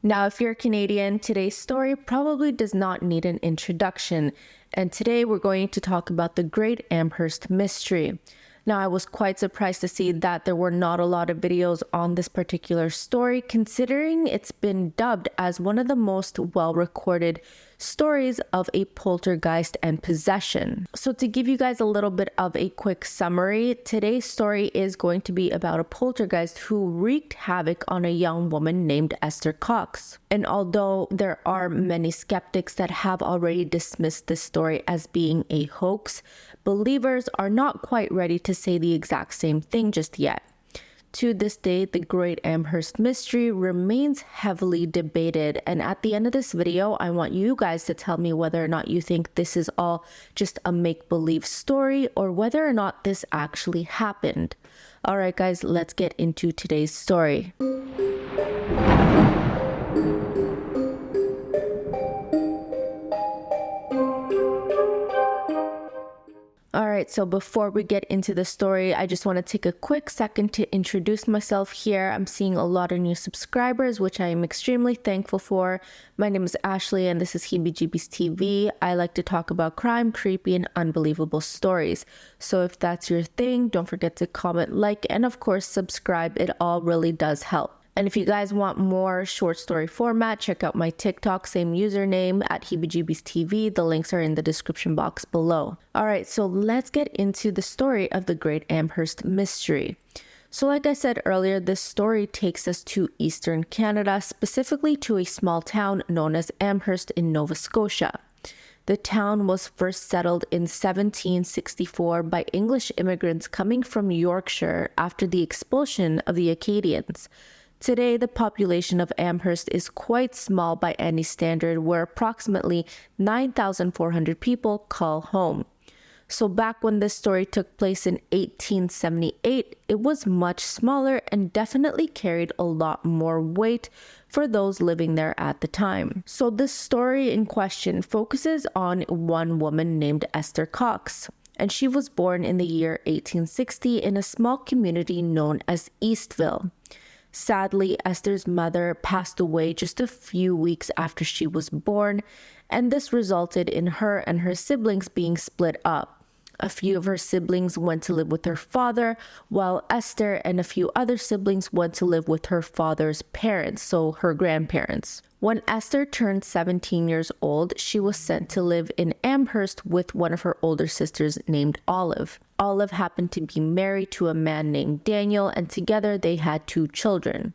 Now, if you're Canadian, today's story probably does not need an introduction. And today we're going to talk about the Great Amherst Mystery. Now, I was quite surprised to see that there were not a lot of videos on this particular story, considering it's been dubbed as one of the most well-recorded stories of a poltergeist and possession. So to give you guys a little bit of a quick summary, today's story is going to be about a poltergeist who wreaked havoc on a young woman named Esther Cox. And although there are many skeptics that have already dismissed this story as being a hoax, believers are not quite ready to say the exact same thing just yet. To this day, the Great Amherst Mystery remains heavily debated, and at the end of this video, I want you guys to tell me whether or not you think this is all just a make-believe story or whether or not this actually happened. Alright guys, let's get into today's story. Alright, so before we get into the story, I just want to take a quick second to introduce myself here. I'm seeing a lot of new subscribers, which I am extremely thankful for. My name is Ashley and this is Heebie-Jeebies TV. I like to talk about crime, creepy, and unbelievable stories. So if that's your thing, don't forget to comment, like, and of course subscribe. It all really does help. And if you guys want more short story format, check out my TikTok, same username at Heebie-Jeebies TV. The links are in the description box below. Alright, so let's get into the story of the Great Amherst Mystery. So like I said earlier, this story takes us to Eastern Canada, specifically to a small town known as Amherst in Nova Scotia. The town was first settled in 1764 by English immigrants coming from Yorkshire after the expulsion of the Acadians. Today, the population of Amherst is quite small by any standard, where approximately 9,400 people call home. So back when this story took place in 1878, it was much smaller and definitely carried a lot more weight for those living there at the time. So this story in question focuses on one woman named Esther Cox, and she was born in the year 1860 in a small community known as Eastville. Sadly, Esther's mother passed away just a few weeks after she was born, and this resulted in her and her siblings being split up. A few of her siblings went to live with her father, while Esther and a few other siblings went to live with her father's parents, so her grandparents. When Esther turned 17 years old, she was sent to live in Amherst with one of her older sisters named Olive. Olive happened to be married to a man named Daniel, and together they had 2 children.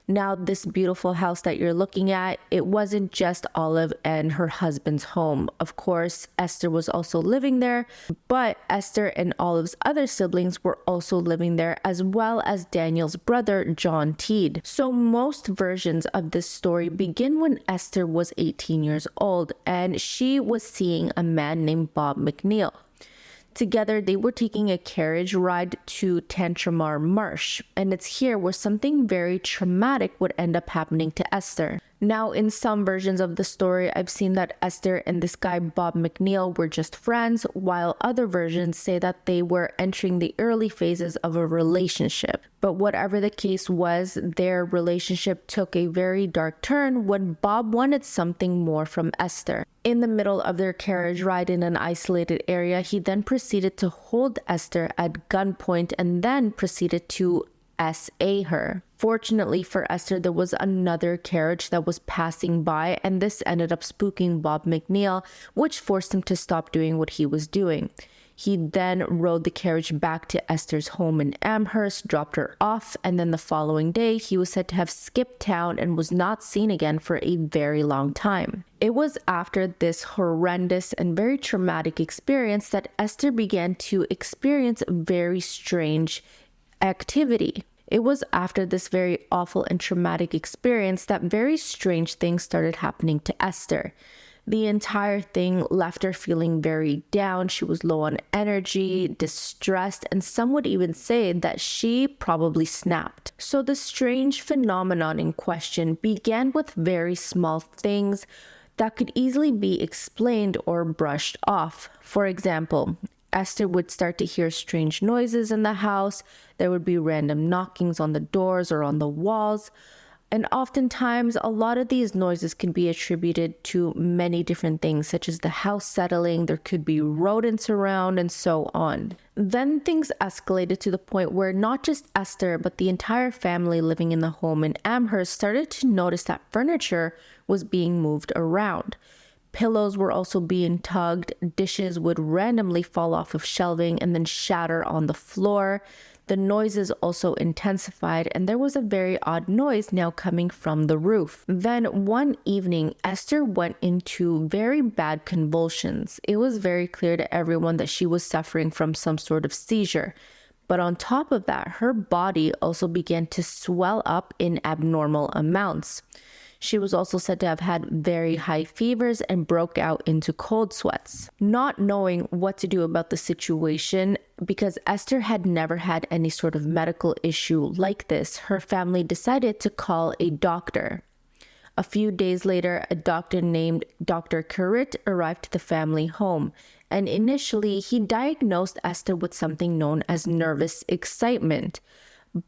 Now, this beautiful house that you're looking at, it wasn't just Olive and her husband's home. Of course, Esther was also living there, but Esther and Olive's other siblings were also living there, as well as Daniel's brother, John Teed. So most versions of this story begin when Esther was 18 years old, and she was seeing a man named Bob McNeil. Together, they were taking a carriage ride to Tantramar Marsh, and it's here where something very traumatic would end up happening to Esther. Now, in some versions of the story, I've seen that Esther and this guy Bob McNeil were just friends, while other versions say that they were entering the early phases of a relationship. But whatever the case was, their relationship took a very dark turn when Bob wanted something more from Esther. In the middle of their carriage ride in an isolated area, he then proceeded to hold Esther at gunpoint and then proceeded to SA her. Fortunately for Esther, there was another carriage that was passing by, and this ended up spooking Bob McNeil, which forced him to stop doing what he was doing. He then rode the carriage back to Esther's home in Amherst, dropped her off, and then the following day, he was said to have skipped town and was not seen again for a very long time. It was after this horrendous and very traumatic experience that Esther began to experience very strange activity. It was after this very awful and traumatic experience that very strange things started happening to Esther. The entire thing left her feeling very down. She was low on energy, distressed, and some would even say that she probably snapped. So the strange phenomenon in question began with very small things that could easily be explained or brushed off. For example, Esther would start to hear strange noises in the house. There would be random knockings on the doors or on the walls. And oftentimes, a lot of these noises can be attributed to many different things, such as the house settling, there could be rodents around, and so on. Then things escalated to the point where not just Esther, but the entire family living in the home in Amherst started to notice that furniture was being moved around. Pillows were also being tugged, dishes would randomly fall off of shelving and then shatter on the floor. The noises also intensified, and there was a very odd noise now coming from the roof. Then one evening, Esther went into very bad convulsions. It was very clear to everyone that she was suffering from some sort of seizure. But on top of that, her body also began to swell up in abnormal amounts. She was also said to have had very high fevers and broke out into cold sweats. Not knowing what to do about the situation, because Esther had never had any sort of medical issue like this, her family decided to call a doctor. A few days later, a doctor named Dr. Currit arrived to the family home, and initially he diagnosed Esther with something known as nervous excitement.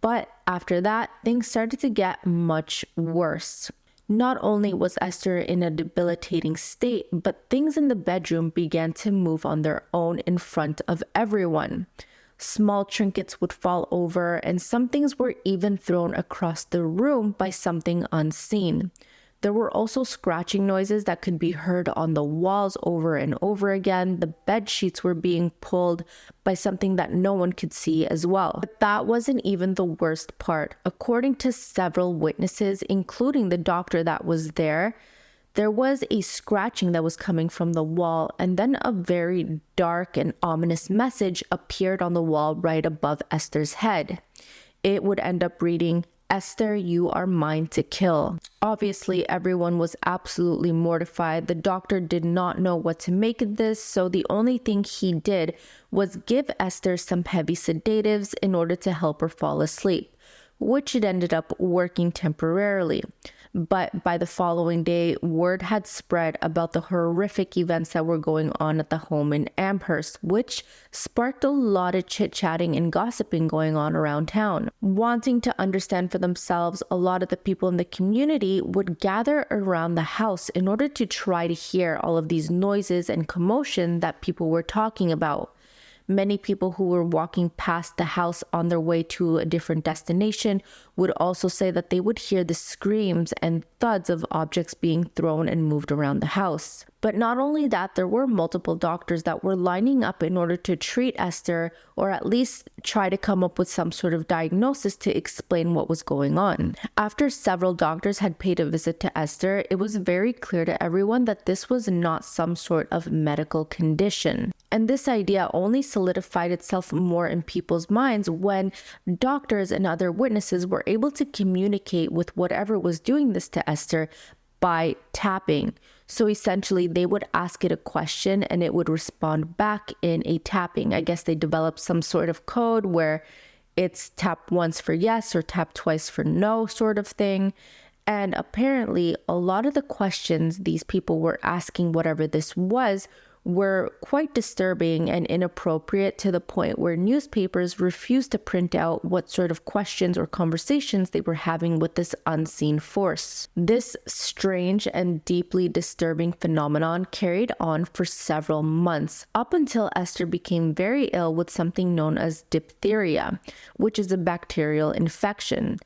But after that, things started to get much worse. Not only was Esther in a debilitating state, but things in the bedroom began to move on their own in front of everyone. Small trinkets would fall over, and some things were even thrown across the room by something unseen. There were also scratching noises that could be heard on the walls over and over again. The bed sheets were being pulled by something that no one could see as well. But that wasn't even the worst part. According to several witnesses, including the doctor that was there was a scratching that was coming from the wall, and then a very dark and ominous message appeared on the wall right above Esther's head. It would end up reading, "Esther, you are mine to kill." Obviously, everyone was absolutely mortified. The doctor did not know what to make of this, so the only thing he did was give Esther some heavy sedatives in order to help her fall asleep, which it ended up working temporarily. But by the following day, word had spread about the horrific events that were going on at the home in Amherst, which sparked a lot of chit-chatting and gossiping going on around town. Wanting to understand for themselves, a lot of the people in the community would gather around the house in order to try to hear all of these noises and commotion that people were talking about. Many people who were walking past the house on their way to a different destination would also say that they would hear the screams and thuds of objects being thrown and moved around the house. But not only that, there were multiple doctors that were lining up in order to treat Esther, or at least try to come up with some sort of diagnosis to explain what was going on. After several doctors had paid a visit to Esther, it was very clear to everyone that this was not some sort of medical condition. And this idea only solidified itself more in people's minds when doctors and other witnesses were able to communicate with whatever was doing this to Esther by tapping. So essentially, they would ask it a question and it would respond back in a tapping. I guess they developed some sort of code where it's tap once for yes or tap twice for no sort of thing. And apparently, a lot of the questions these people were asking, whatever this was, were quite disturbing and inappropriate, to the point where newspapers refused to print out what sort of questions or conversations they were having with this unseen force. This strange and deeply disturbing phenomenon carried on for several months, up until Esther became very ill with something known as diphtheria, which is a bacterial infection.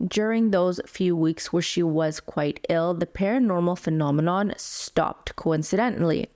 During those few weeks where she was quite ill, the paranormal phenomenon stopped coincidentally.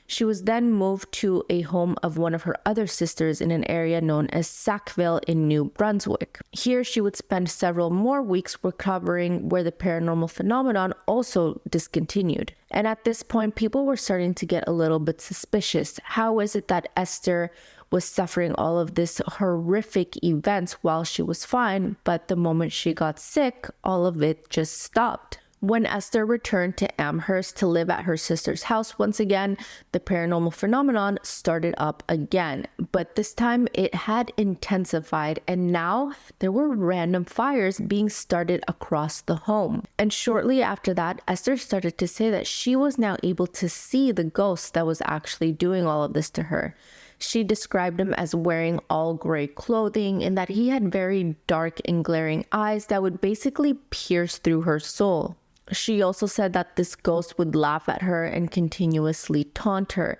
She was then moved to a home of one of her other sisters in an area known as Sackville in New Brunswick. Here she would spend several more weeks recovering, where the paranormal phenomenon also discontinued. And at this point, people were starting to get a little bit suspicious. How is it that Esther was suffering all of this horrific events while she was fine, but the moment she got sick, all of it just stopped? When Esther returned to Amherst to live at her sister's house once again, the paranormal phenomenon started up again, but this time it had intensified, and now there were random fires being started across the home. And shortly after that, Esther started to say that she was now able to see the ghost that was actually doing all of this to her. She described him as wearing all gray clothing and that he had very dark and glaring eyes that would basically pierce through her soul. She also said that this ghost would laugh at her and continuously taunt her.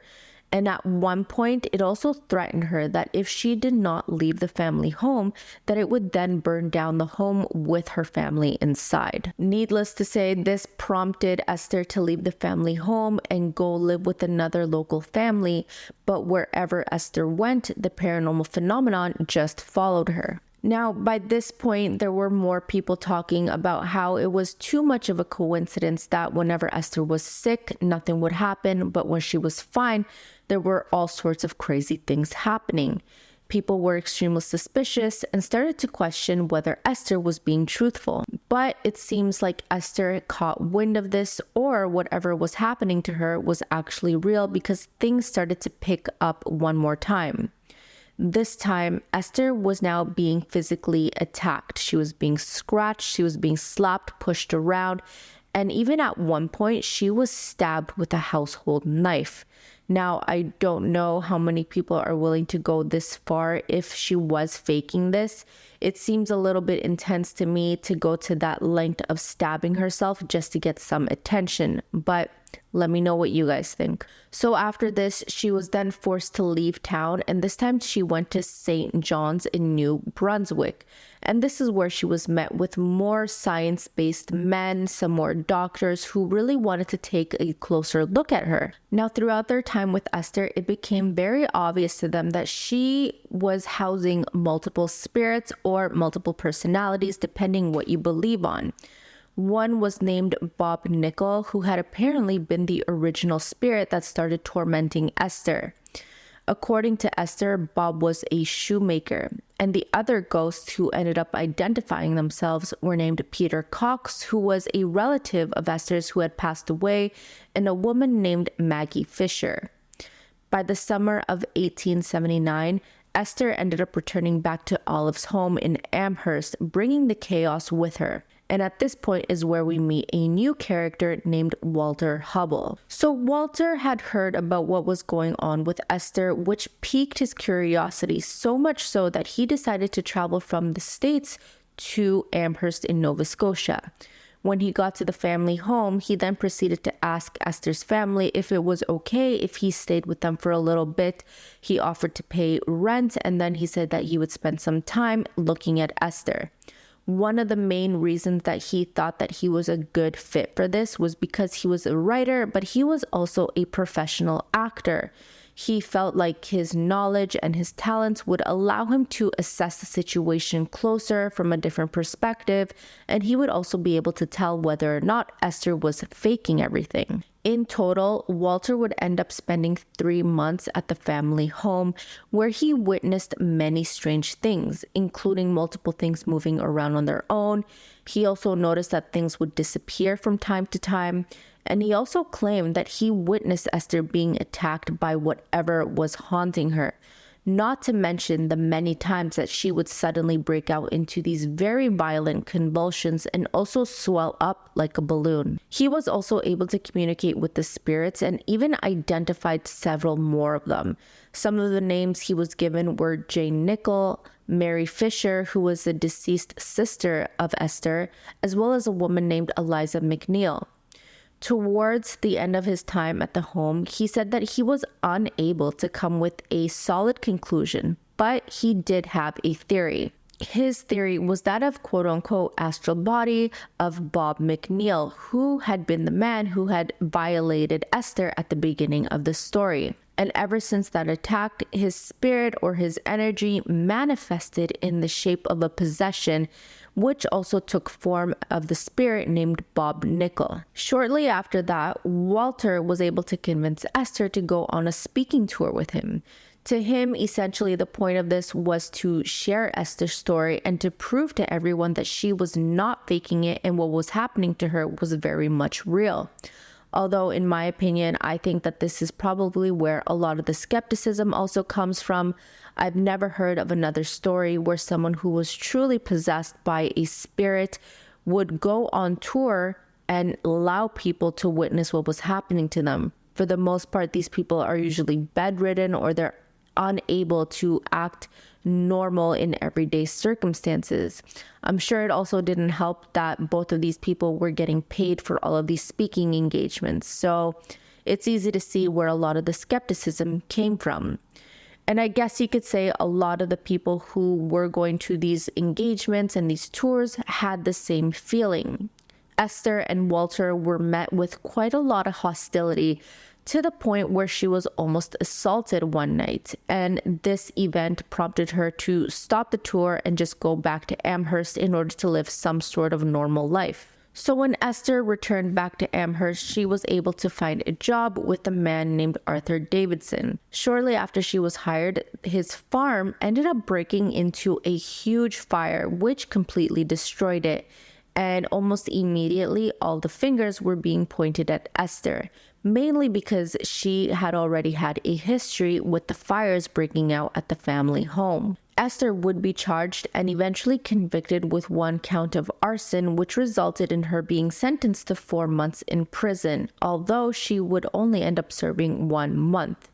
And at one point, it also threatened her that if she did not leave the family home, that it would then burn down the home with her family inside. Needless to say, this prompted Esther to leave the family home and go live with another local family. But wherever Esther went, the paranormal phenomenon just followed her. Now, by this point, there were more people talking about how it was too much of a coincidence that whenever Esther was sick, nothing would happen, but when she was fine, there were all sorts of crazy things happening. People were extremely suspicious and started to question whether Esther was being truthful. But it seems like Esther caught wind of this, or whatever was happening to her was actually real, because things started to pick up one more time. This time, Esther was now being physically attacked. She was being scratched, she was being slapped, pushed around, and even at one point, she was stabbed with a household knife. Now, I don't know how many people are willing to go this far if she was faking this. It seems a little bit intense to me to go to that length of stabbing herself just to get some attention, but let me know what you guys think. So after this, she was then forced to leave town, and this time she went to St. John's in New Brunswick. And this is where she was met with more science-based men, some more doctors who really wanted to take a closer look at her. Now, throughout their time with Esther, it became very obvious to them that she was housing multiple spirits or multiple personalities, depending what you believe on. One was named Bob Nickel, who had apparently been the original spirit that started tormenting Esther. According to Esther, Bob was a shoemaker, and the other ghosts who ended up identifying themselves were named Peter Cox, who was a relative of Esther's who had passed away, and a woman named Maggie Fisher. By the summer of 1879, Esther ended up returning back to Olive's home in Amherst, bringing the chaos with her. And at this point is where we meet a new character named Walter Hubble. So Walter had heard about what was going on with Esther, which piqued his curiosity so much so that he decided to travel from the States to Amherst in Nova Scotia. When he got to the family home, he then proceeded to ask Esther's family if it was okay if he stayed with them for a little bit. He offered to pay rent, and then he said that he would spend some time looking at Esther. One of the main reasons that he thought that he was a good fit for this was because he was a writer, but he was also a professional actor. He felt like his knowledge and his talents would allow him to assess the situation closer from a different perspective, and he would also be able to tell whether or not Esther was faking everything. In total, Walter would end up spending 3 months at the family home, where he witnessed many strange things, including multiple things moving around on their own. He also noticed that things would disappear from time to time, and he also claimed that he witnessed Esther being attacked by whatever was haunting her. Not to mention the many times that she would suddenly break out into these very violent convulsions and also swell up like a balloon. He was also able to communicate with the spirits and even identified several more of them. Some of the names he was given were Jane Nickel, Mary Fisher, who was the deceased sister of Esther, as well as a woman named Eliza McNeil. Towards the end of his time at the home, he said that he was unable to come with a solid conclusion, but he did have a theory. His theory was that of quote-unquote astral body of Bob McNeil, who had been the man who had violated Esther at the beginning of the story. And ever since that attack, his spirit or his energy manifested in the shape of a possession, which also took form of the spirit named Bob Nickel. Shortly after that, Walter was able to convince Esther to go on a speaking tour with him. To him, essentially, the point of this was to share Esther's story and to prove to everyone that she was not faking it and what was happening to her was very much real. Although, in my opinion, I think that this is probably where a lot of the skepticism also comes from. I've never heard of another story where someone who was truly possessed by a spirit would go on tour and allow people to witness what was happening to them. For the most part, these people are usually bedridden or they're unable to act normal in everyday circumstances. I'm sure it also didn't help that both of these people were getting paid for all of these speaking engagements. So it's easy to see where a lot of the skepticism came from. And I guess you could say a lot of the people who were going to these engagements and these tours had the same feeling. Esther and Walter were met with quite a lot of hostility, to the point where she was almost assaulted one night. And this event prompted her to stop the tour and just go back to Amherst in order to live some sort of normal life. So when Esther returned back to Amherst, she was able to find a job with a man named Arthur Davidson. Shortly after she was hired, his farm ended up breaking into a huge fire, which completely destroyed it. And almost immediately, all the fingers were being pointed at Esther, mainly because she had already had a history with the fires breaking out at the family home. Esther would be charged and eventually convicted with one count of arson, which resulted in her being sentenced to 4 months in prison, although she would only end up serving 1 month.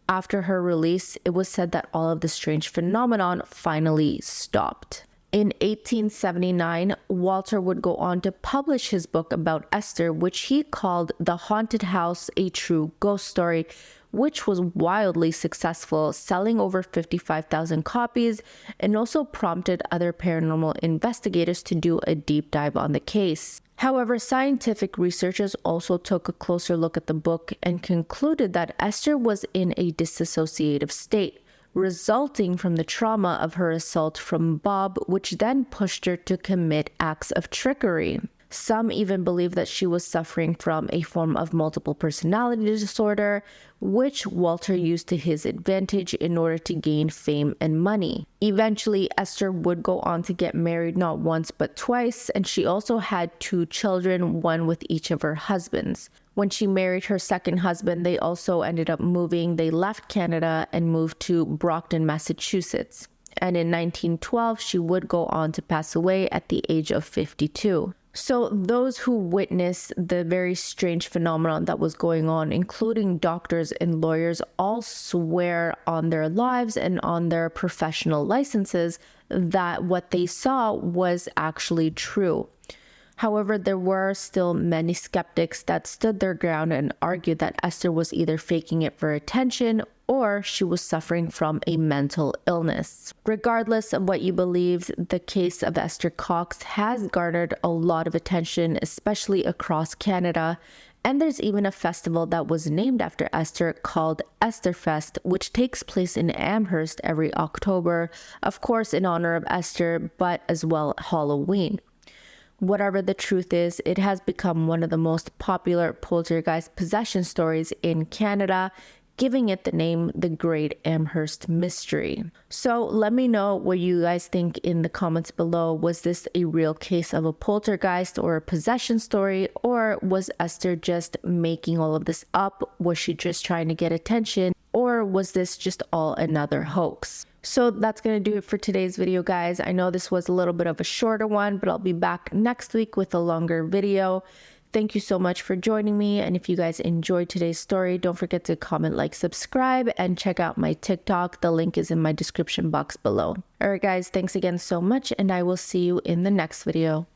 After her release, it was said that all of the strange phenomenon finally stopped. In 1879, Walter would go on to publish his book about Esther, which he called The Haunted House, A True Ghost Story, which was wildly successful, selling over 55,000 copies, and also prompted other paranormal investigators to do a deep dive on the case. However, scientific researchers also took a closer look at the book and concluded that Esther was in a dissociative state, resulting from the trauma of her assault from Bob, which then pushed her to commit acts of trickery. Some even believe that she was suffering from a form of multiple personality disorder, which Walter used to his advantage in order to gain fame and money. Eventually, Esther would go on to get married not once but twice, and she also had 2 children, one with each of her husbands. When she married her second husband, they also ended up moving. They left Canada and moved to Brockton, Massachusetts. And in 1912, she would go on to pass away at the age of 52. So those who witnessed the very strange phenomenon that was going on, including doctors and lawyers, all swear on their lives and on their professional licenses that what they saw was actually true. However, there were still many skeptics that stood their ground and argued that Esther was either faking it for attention or she was suffering from a mental illness. Regardless of what you believe, the case of Esther Cox has garnered a lot of attention, especially across Canada. And there's even a festival that was named after Esther called Estherfest, which takes place in Amherst every October, of course in honor of Esther, but as well Halloween. Whatever the truth is, it has become one of the most popular poltergeist possession stories in Canada, giving it the name the Great Amherst Mystery. So let me know what you guys think in the comments below. Was this a real case of a poltergeist or a possession story, or was Esther just making all of this up? Was she just trying to get attention, or was this just all another hoax? So that's going to do it for today's video, guys. I know this was a little bit of a shorter one, but I'll be back next week with a longer video. Thank you so much for joining me. And if you guys enjoyed today's story, don't forget to comment, like, subscribe, and check out my TikTok. The link is in my description box below. All right, guys, thanks again so much, and I will see you in the next video.